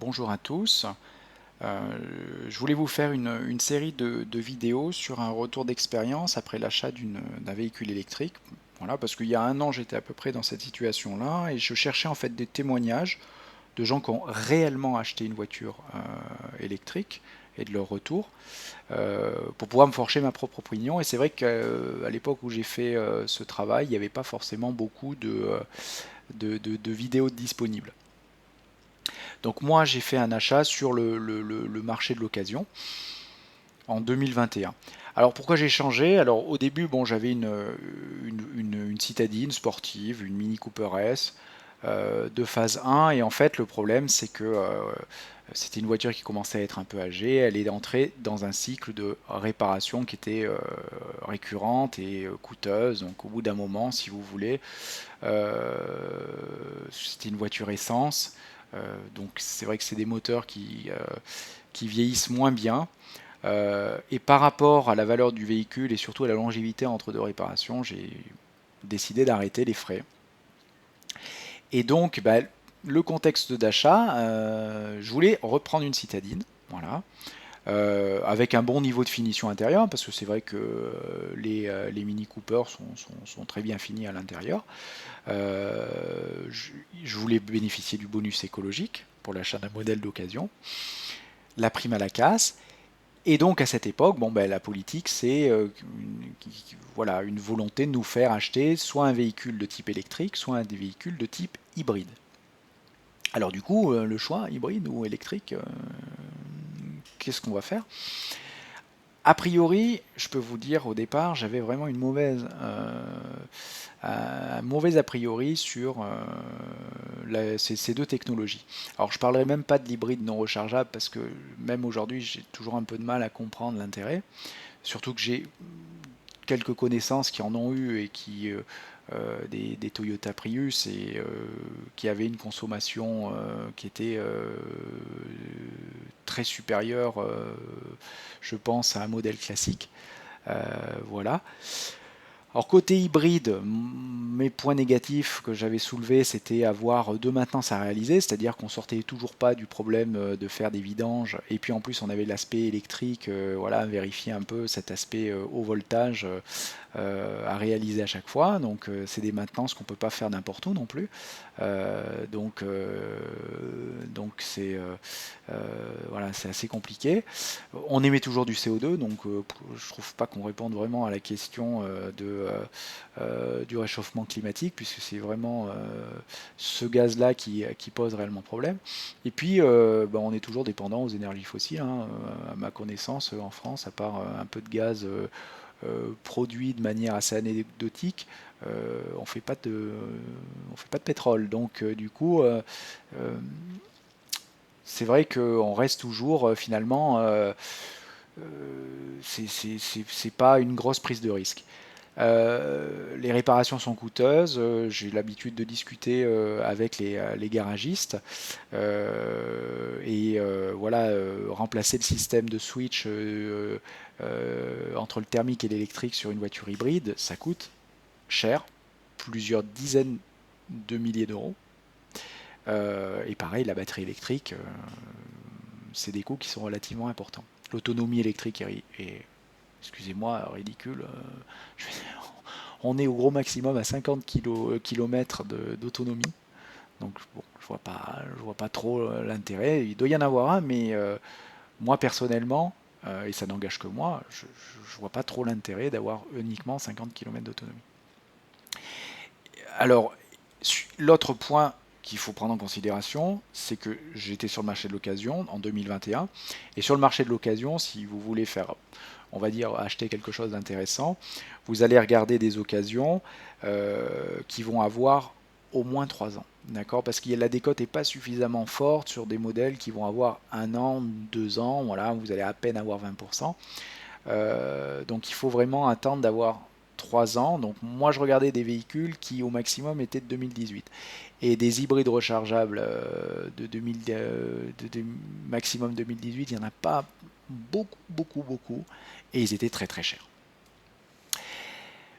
Bonjour à tous. Je voulais vous faire une série de vidéos sur un retour d'expérience après l'achat d'un véhicule électrique. Voilà, parce qu'il y a un an, j'étais à peu près dans cette situation-là et je cherchais en fait des témoignages de gens qui ont réellement acheté une voiture électrique et de leur retour pour pouvoir me forger ma propre opinion. Et c'est vrai qu'à l'époque où j'ai fait ce travail, il n'y avait pas forcément beaucoup de vidéos disponibles. Donc moi j'ai fait un achat sur le marché de l'occasion en 2021. Alors pourquoi j'ai changé? Alors au début bon j'avais une citadine sportive, une Mini Cooper S de phase 1 et en fait le problème c'est que c'était une voiture qui commençait à être un peu âgée, elle est entrée dans un cycle de réparation qui était récurrente et coûteuse, donc au bout d'un moment si vous voulez, euh, c'était une voiture essence, donc c'est vrai que c'est des moteurs qui vieillissent moins bien. Et par rapport à la valeur du véhicule et surtout à la longévité entre deux réparations, j'ai décidé d'arrêter les frais. Et donc, bah, le contexte d'achat, je voulais reprendre une citadine, voilà, avec un bon niveau de finition intérieure, parce que c'est vrai que les Mini Cooper sont très bien finis à l'intérieur. Euh, je voulais bénéficier du bonus écologique pour l'achat d'un modèle d'occasion, la prime à la casse. Et donc à cette époque, bon, ben, la politique, c'est voilà, une volonté de nous faire acheter soit un véhicule de type électrique, soit un des véhicules de type hybride. Alors du coup, le choix hybride ou électrique, qu'est-ce qu'on va faire? A priori, je peux vous dire au départ, j'avais vraiment un mauvais a priori sur ces deux technologies. Alors je parlerai même pas de l'hybride non rechargeable parce que même aujourd'hui j'ai toujours un peu de mal à comprendre l'intérêt. Surtout que j'ai quelques connaissances qui en ont eu et des Toyota Prius et qui avaient une consommation qui était très supérieure, je pense, à un modèle classique. Voilà. Alors côté hybride, mes points négatifs que j'avais soulevés, c'était avoir deux maintenances à réaliser, c'est-à-dire qu'on sortait toujours pas du problème de faire des vidanges, et puis en plus on avait l'aspect électrique, voilà, vérifier un peu cet aspect haut voltage à réaliser à chaque fois. Donc c'est des maintenances qu'on peut pas faire n'importe où non plus. Donc voilà, c'est assez compliqué. On émet toujours du CO2, donc je trouve pas qu'on réponde vraiment à la question du réchauffement climatique, puisque c'est vraiment ce gaz-là qui pose réellement problème. Et puis, on est toujours dépendant aux énergies fossiles, hein, à ma connaissance, en France, à part un peu de gaz produit de manière assez anecdotique, on fait pas de pétrole. Donc, du coup, euh, c'est vrai qu'on reste toujours finalement, c'est pas une grosse prise de risque. Les réparations sont coûteuses. J'ai l'habitude de discuter avec les garagistes. Voilà, remplacer le système de switch entre le thermique et l'électrique sur une voiture hybride, ça coûte cher, plusieurs dizaines de milliers d'euros. Et pareil, la batterie électrique, c'est des coûts qui sont relativement importants. L'autonomie électrique est excusez-moi, ridicule. On est au gros maximum à 50 km d'autonomie. Donc bon, je vois pas trop l'intérêt. Il doit y en avoir un, mais moi personnellement, et ça n'engage que moi, je vois pas trop l'intérêt d'avoir uniquement 50 km d'autonomie. Alors, l'autre point qu'il faut prendre en considération, c'est que j'étais sur le marché de l'occasion en 2021. Et sur le marché de l'occasion, si vous voulez faire, on va dire, acheter quelque chose d'intéressant, vous allez regarder des occasions qui vont avoir au moins 3 ans. D'accord? Parce que la décote n'est pas suffisamment forte sur des modèles qui vont avoir 1 an, 2 ans. Voilà, vous allez à peine avoir 20%. Donc il faut vraiment attendre d'avoir 3 ans. Donc moi je regardais des véhicules qui au maximum étaient de 2018 et des hybrides rechargeables de maximum 2018, il n'y en a pas beaucoup et ils étaient très très chers.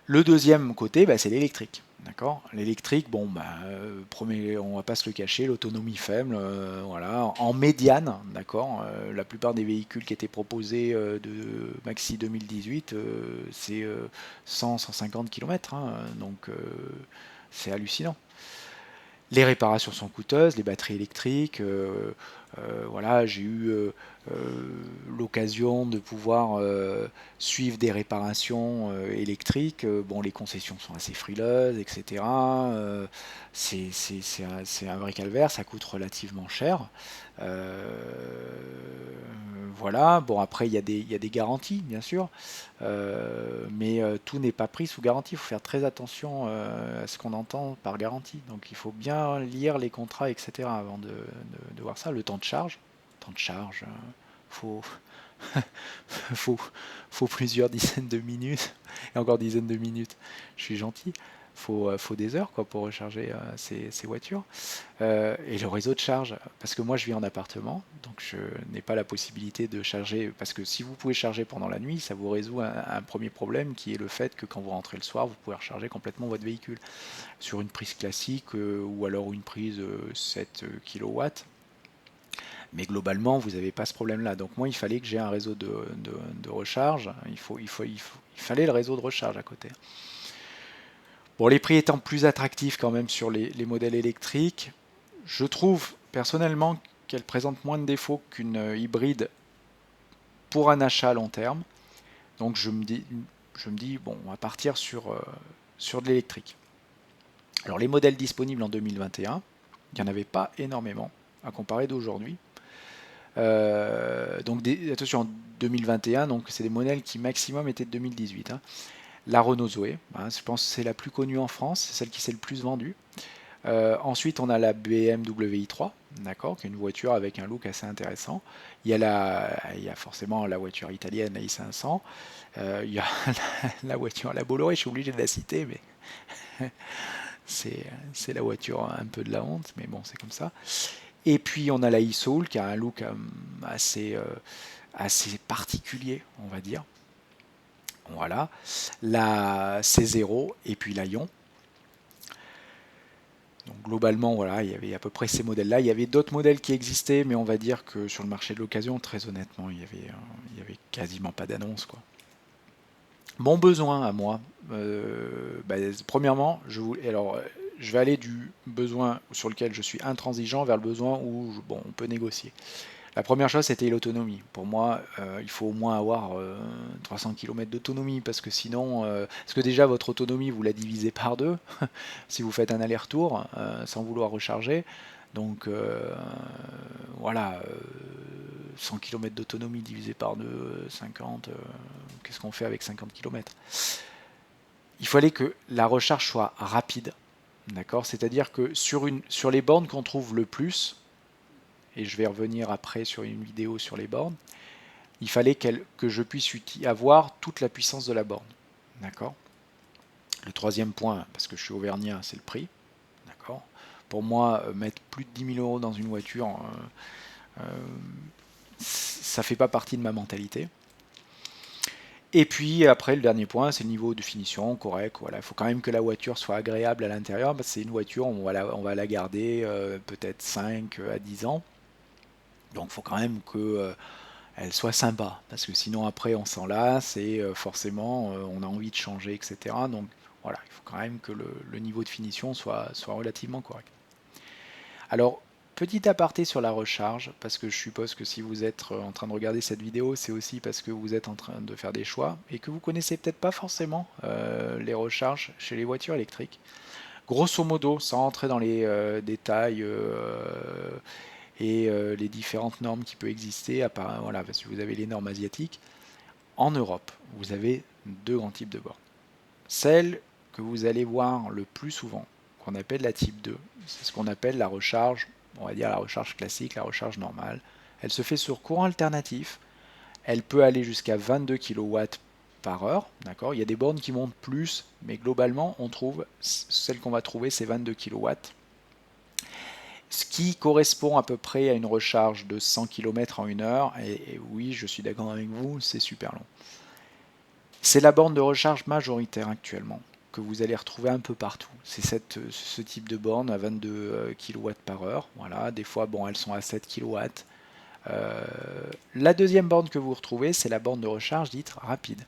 Le deuxième côté, bah, c'est l'électrique. D'accord. L'électrique, bon, on va pas se le cacher, l'autonomie faible, voilà, en médiane, d'accord. La plupart des véhicules qui étaient proposés de Maxi 2018, c'est 100-150 km, hein, donc c'est hallucinant. Les réparations sont coûteuses, les batteries électriques, voilà, j'ai eu l'occasion de pouvoir suivre des réparations électriques. Bon, les concessions sont assez frileuses, etc. C'est un vrai calvaire, ça coûte relativement cher. Euh, voilà, bon après il y a des garanties bien sûr, mais tout n'est pas pris sous garantie. Il faut faire très attention à ce qu'on entend par garantie. Donc il faut bien lire les contrats, etc. avant de voir ça. Le temps de charge, faut, faut, faut plusieurs dizaines de minutes, et encore dizaines de minutes, je suis gentil. Faut des heures quoi, pour recharger ces voitures. Et le réseau de charge, parce que moi je vis en appartement, donc je n'ai pas la possibilité de charger, parce que si vous pouvez charger pendant la nuit, ça vous résout un premier problème qui est le fait que quand vous rentrez le soir, vous pouvez recharger complètement votre véhicule sur une prise classique ou alors une prise 7 kW. Mais globalement, vous n'avez pas ce problème-là. Donc moi, il fallait que j'ai un réseau de recharge. Il fallait le réseau de recharge à côté. Bon, les prix étant plus attractifs quand même sur les modèles électriques, je trouve personnellement qu'elle présente moins de défauts qu'une hybride pour un achat à long terme. Donc je me dis bon, on va partir sur de l'électrique. Alors les modèles disponibles en 2021, il n'y en avait pas énormément à comparer d'aujourd'hui. Attention, en 2021, donc c'est des modèles qui maximum étaient de 2018, hein. La Renault Zoé, hein, je pense que c'est la plus connue en France, c'est celle qui s'est le plus vendue. Ensuite, on a la BMW i3, d'accord, qui est une voiture avec un look assez intéressant. Il y a forcément la voiture italienne, la i500. Il y a la voiture, la Bolloré, je suis obligé de la citer, mais c'est la voiture un peu de la honte, mais bon, c'est comme ça. Et puis, on a la e-Soul, qui a un look assez particulier, on va dire. Voilà. La C0 et puis la Ion. Donc globalement, voilà, il y avait à peu près ces modèles-là. Il y avait d'autres modèles qui existaient, mais on va dire que sur le marché de l'occasion, très honnêtement, il y avait quasiment pas d'annonce, quoi. Mon besoin à moi, premièrement, je vais aller du besoin sur lequel je suis intransigeant vers le besoin où bon, on peut négocier. La première chose, c'était l'autonomie. Pour moi, il faut au moins avoir 300 km d'autonomie, parce que sinon, parce que déjà votre autonomie, vous la divisez par deux, si vous faites un aller-retour, sans vouloir recharger. Donc voilà, 100 km d'autonomie divisé par deux, 50, qu'est-ce qu'on fait avec 50 km? Il fallait que la recharge soit rapide, d'accord? C'est-à-dire que sur les bornes qu'on trouve le plus, et je vais revenir après sur une vidéo sur les bornes, il fallait que je puisse avoir toute la puissance de la borne. D'accord. Le troisième point, parce que je suis auvergnat, c'est le prix. D'accord. Pour moi, mettre plus de 10 000 euros dans une voiture, ça ne fait pas partie de ma mentalité. Et puis après, le dernier point, c'est le niveau de finition correct. Voilà. Il faut quand même que la voiture soit agréable à l'intérieur. C'est une voiture, on va la garder peut-être 5 à 10 ans. Donc il faut quand même que elle soit sympa, parce que sinon après on s'en lasse et forcément on a envie de changer, etc. Donc voilà, il faut quand même que le niveau de finition soit relativement correct. Alors, petit aparté sur la recharge, parce que je suppose que si vous êtes en train de regarder cette vidéo, c'est aussi parce que vous êtes en train de faire des choix et que vous connaissez peut-être pas forcément les recharges chez les voitures électriques. Grosso modo, sans rentrer dans les détails et les différentes normes qui peuvent exister, voilà, parce que vous avez les normes asiatiques. En Europe, vous avez deux grands types de bornes. Celle que vous allez voir le plus souvent, qu'on appelle la type 2, c'est ce qu'on appelle la recharge, on va dire la recharge classique, la recharge normale. Elle se fait sur courant alternatif. Elle peut aller jusqu'à 22 kW par heure. D'accord. Il y a des bornes qui montent plus, mais globalement, on trouve celle qu'on va trouver, c'est 22 kW. Ce qui correspond à peu près à une recharge de 100 km en 1 heure. Et oui, je suis d'accord avec vous, c'est super long. C'est la borne de recharge majoritaire actuellement. que vous allez retrouver un peu partout. C'est ce type de borne à 22 kW par heure. Voilà, des fois, bon, elles sont à 7 kW. La deuxième borne que vous retrouvez, c'est la borne de recharge dite rapide,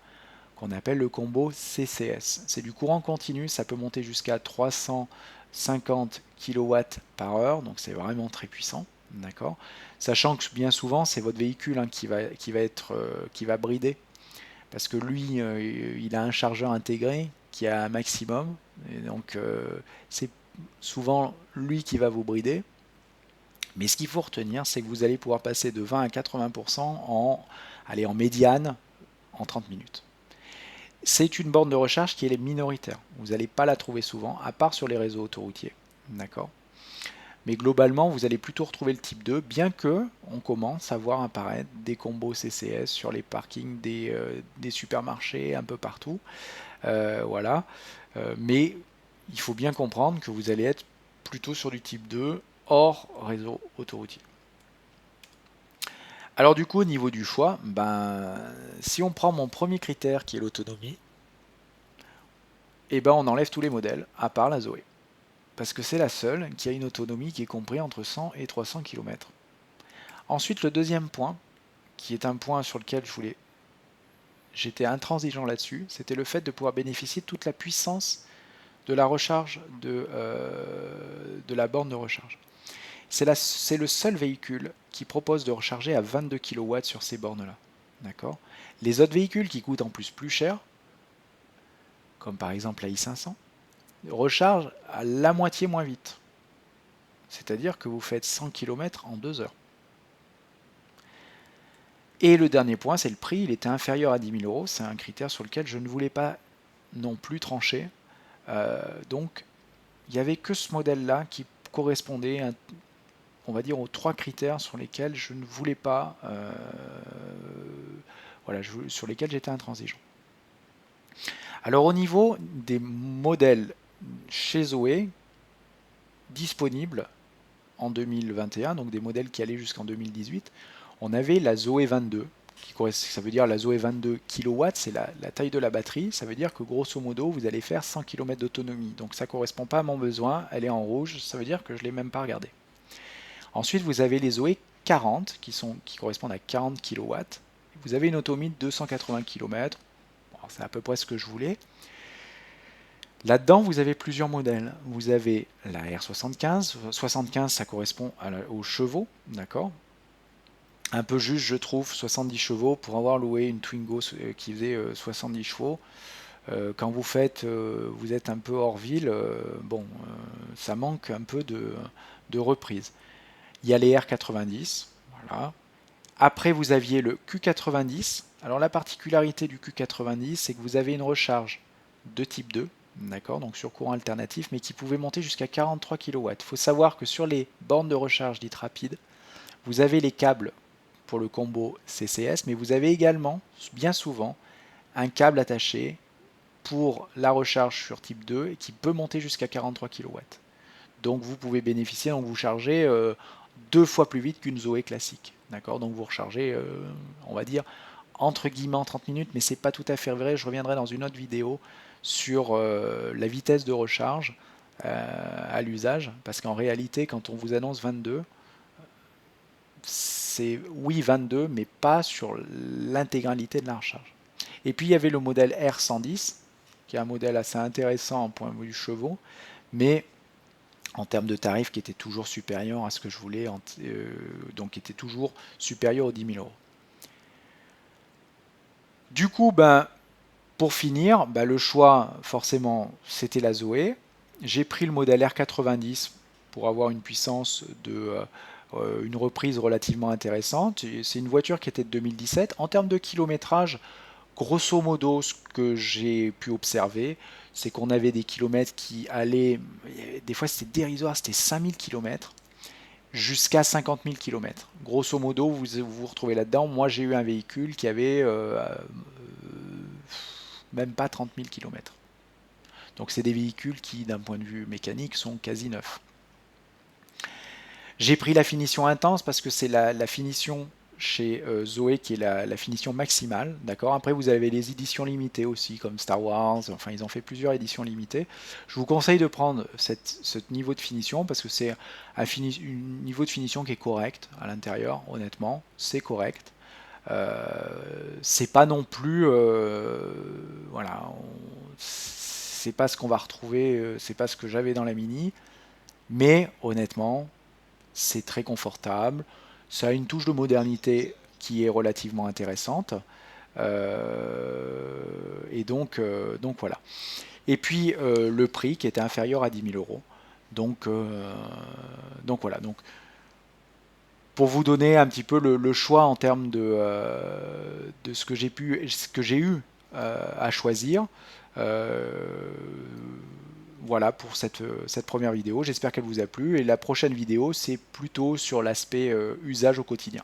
qu'on appelle le combo CCS. C'est du courant continu, ça peut monter jusqu'à 350 kW par heure, donc c'est vraiment très puissant. D'accord. Sachant que bien souvent, c'est votre véhicule qui va brider, parce que lui, il a un chargeur intégré qui a un maximum, et donc c'est souvent lui qui va vous brider. Mais ce qu'il faut retenir, c'est que vous allez pouvoir passer de 20 à 80% en médiane en 30 minutes. C'est une borne de recharge qui est minoritaire. Vous n'allez pas la trouver souvent, à part sur les réseaux autoroutiers. D'accord. Mais globalement, vous allez plutôt retrouver le type 2, bien que on commence à voir apparaître des combos CCS sur les parkings des supermarchés un peu partout. Voilà. Mais il faut bien comprendre que vous allez être plutôt sur du type 2 hors réseau autoroutier. Alors du coup, au niveau du choix, si on prend mon premier critère qui est l'autonomie, on enlève tous les modèles, à part la Zoé. Parce que c'est la seule qui a une autonomie qui est comprise entre 100 et 300 km. Ensuite, le deuxième point, qui est un point sur lequel j'étais intransigeant là-dessus, c'était le fait de pouvoir bénéficier de toute la puissance de la recharge de la borne de recharge. C'est le seul véhicule qui propose de recharger à 22 kW sur ces bornes-là. D'accord. Les autres véhicules qui coûtent en plus cher, comme par exemple la i500, rechargent à la moitié moins vite. C'est-à-dire que vous faites 100 km en 2 heures. Et le dernier point, c'est le prix. Il était inférieur à 10 000 €. C'est un critère sur lequel je ne voulais pas non plus trancher. Donc, il n'y avait que ce modèle-là qui correspondait, on va dire, aux 3 critères sur lesquels je ne voulais pas, sur lesquels j'étais intransigeant. Alors, au niveau des modèles chez Zoé disponibles en 2021, donc des modèles qui allaient jusqu'en 2018, on avait la Zoé 22, ça veut dire la Zoé 22 kW, c'est la taille de la batterie, ça veut dire que grosso modo vous allez faire 100 km d'autonomie, donc ça ne correspond pas à mon besoin, elle est en rouge, ça veut dire que je ne l'ai même pas regardé. Ensuite vous avez les Zoé 40 qui correspondent à 40 kW, vous avez une autonomie de 280 km, bon, c'est à peu près ce que je voulais. Là-dedans, vous avez plusieurs modèles. Vous avez la R75. 75, ça correspond aux chevaux, d'accord. Un peu juste, je trouve, 70 chevaux pour avoir loué une Twingo qui faisait 70 chevaux. Quand vous êtes un peu hors ville, ça manque un peu de reprise. Il y a les R90, voilà. Après, vous aviez le Q90. Alors la particularité du Q90, c'est que vous avez une recharge de type 2, d'accord, donc sur courant alternatif, mais qui pouvait monter jusqu'à 43 kW. Il faut savoir que sur les bornes de recharge dites rapides, vous avez les câbles pour le combo CCS, mais vous avez également, bien souvent, un câble attaché pour la recharge sur type 2 et qui peut monter jusqu'à 43 kW. Donc vous pouvez bénéficier, donc vous chargez 2 fois plus vite qu'une Zoé classique. D'accord, donc vous rechargez, on va dire, entre guillemets en 30 minutes, mais c'est pas tout à fait vrai. Je reviendrai dans une autre vidéo sur la vitesse de recharge à l'usage, parce qu'en réalité, quand on vous annonce 22, c'est oui 22, mais pas sur l'intégralité de la recharge. Et puis il y avait le modèle R110, qui est un modèle assez intéressant en point de vue chevaux, mais en termes de tarifs qui était toujours supérieur à ce que je voulais, donc qui était toujours supérieur aux 10 000 €. Du coup, pour finir, le choix, forcément, c'était la Zoé. J'ai pris le modèle R90 pour avoir une puissance une reprise relativement intéressante. C'est une voiture qui était de 2017. En termes de kilométrage, grosso modo, ce que j'ai pu observer, c'est qu'on avait des kilomètres qui allaient, des fois c'était dérisoire, c'était 5000 km jusqu'à 50 000 km. Grosso modo, vous vous retrouvez là-dedans. Moi, j'ai eu un véhicule qui avait même pas 30 000 km. Donc c'est des véhicules qui, d'un point de vue mécanique, sont quasi neufs. J'ai pris la finition intense parce que c'est la finition chez Zoé qui est la finition maximale, d'accord. Après vous avez les éditions limitées aussi comme Star Wars, enfin ils ont fait plusieurs éditions limitées. Je vous conseille de prendre ce niveau de finition parce que c'est un niveau de finition qui est correct à l'intérieur, honnêtement, c'est correct. C'est pas non plus, voilà, c'est pas ce qu'on va retrouver, c'est pas ce que j'avais dans la Mini, mais honnêtement, c'est très confortable. Ça a une touche de modernité qui est relativement intéressante. Et donc voilà. Et puis le prix qui était inférieur à 10 000 euros. Donc voilà. Donc pour vous donner un petit peu le choix en termes de ce que j'ai eu à choisir. Euh, voilà pour cette première vidéo. J'espère qu'elle vous a plu. Et la prochaine vidéo, c'est plutôt sur l'aspect usage au quotidien.